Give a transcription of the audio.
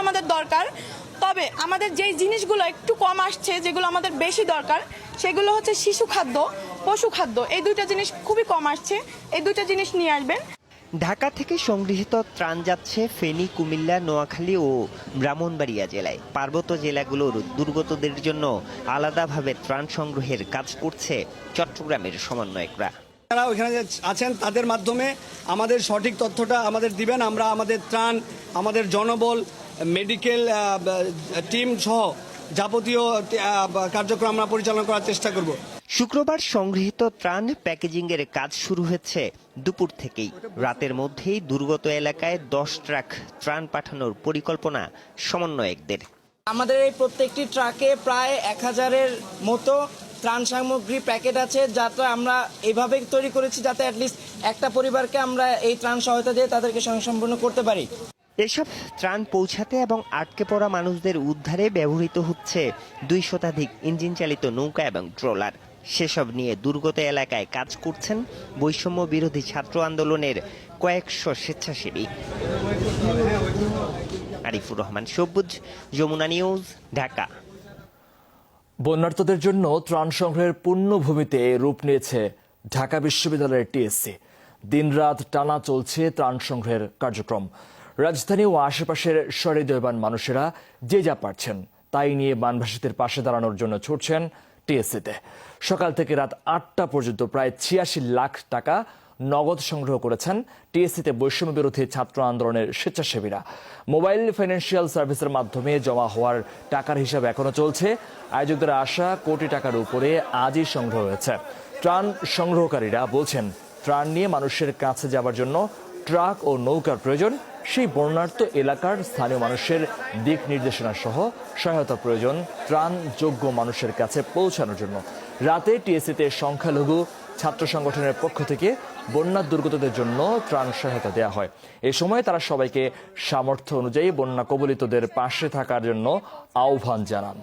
আমাদের দরকার। তবে আমাদের যেই জিনিসগুলো একটু কম আসছে, যেগুলো আমাদের বেশি দরকার, সেগুলো হচ্ছে শিশু খাদ্য, পশু খাদ্য। এই দুইটা জিনিস খুবই কম আসছে, এই দুইটা জিনিস নিয়ে আসবেন। ঢাকা থেকে সংগৃহীত ত্রাণ যাচ্ছে ফেনী, কুমিল্লা, নোয়াখালী ও ব্রাহ্মণবাড়িয়া জেলায়। পার্বত্য জেলাগুলোর দুর্গতদের জন্য আলাদাভাবে ত্রাণ সংগ্রহের কাজ করছে চট্টগ্রামের সমন্বয়করা। যারা ওইখানে আছেন তাদের মাধ্যমে আমাদের সঠিক তথ্যটা আমাদের দিবেন। আমরা আমাদের ত্রাণ, আমাদের জনবল, মেডিকেল টিম সহ যাবতীয় কার্যক্রম আমরা পরিচালনা করার চেষ্টা করব। শুক্রবার সংগৃহীত ত্রাণ প্যাকেজিংয়ের কাজ শুরু হয়েছে দুপুর থেকেই। রাতের মধ্যেই দুর্গত এলাকায় 10 ট্রাক ত্রাণ পাঠানোর পরিকল্পনা সমন্বয়কদের। আমাদের এই প্রত্যেকটি ট্রাকে প্রায় 1000-এর মতো ত্রাণ সামগ্রী প্যাকেট আছে, যাতে আমরা এইভাবে তৈরি করেছি যাতে অ্যাটলিস্ট একটা পরিবারকে আমরা এই ত্রাণ সহায়তা দিয়ে তাদেরকে স্বয়ংসম্পূর্ণ করতে পারি। এসব ত্রাণ পৌঁছাতে এবং আটকে পড়া মানুষদের উদ্ধারে ব্যবহৃত হচ্ছে 2 শতাধিক ইঞ্জিন চালিত নৌকা এবং ট্রলার। সেসব নিয়ে দুর্গত এলাকায় কাজ করছেন বৈষম্য বিরোধী ছাত্র আন্দোলনের কয়েকশো স্বেচ্ছাসেবী। আরিফুর রহমান সবুজ, যমুনা নিউজ, ঢাকা। বন্যার্তদের জন্য ত্রাণ সংগ্রহের পুণ্যভূমিতে রূপ নিয়েছে ঢাকা বিশ্ববিদ্যালয়ের টিএসসি। দিনরাত টানা চলছে ত্রাণ সংগ্রহের কার্যক্রম। রাজধানী ও আশেপাশের সহৃদয়বান মানুষেরা যে যা পারছেন তাই নিয়ে বানভাসীদের পাশে দাঁড়ানোর জন্য ছুটছেন টিএসসিতে। সকাল থেকে রাত 8টা পর্যন্ত প্রায় 86 লাখ টাকা নগদ সংগ্রহ করেছেন টিএসসিতে বৈষম্য বিরোধী ছাত্র আন্দোলনের স্বেচ্ছাসেবীরা। মোবাইল ফাইন্যান্সিয়াল সার্ভিসের মাধ্যমে জমা হওয়ার টাকার হিসাব এখনো চলছে। আয়োজকদের আশা কোটি টাকার উপরে আজই সংগ্রহ হয়েছে। ত্রাণ সংগ্রহকারীরা বলছেন, ত্রাণ নিয়ে মানুষের কাছে যাবার জন্য ট্রাক ও নৌকার প্রয়োজন। সেই বন্যার্ত এলাকার স্থানীয় মানুষের দিক নির্দেশনা সহ সহায়তা প্রয়োজন ত্রাণযোগ্য মানুষের কাছে পৌঁছানোর জন্য। রাতে টিএসসিতে সংখ্যালঘু ছাত্র সংগঠনের পক্ষ থেকে বন্যা দুর্গতদের জন্য ত্রাণ সহায়তা দেওয়া হয়। এ সময় তারা সবাইকে সামর্থ্য অনুযায়ী বন্যা কবলিতদের পাশে থাকার জন্য আহ্বান জানান।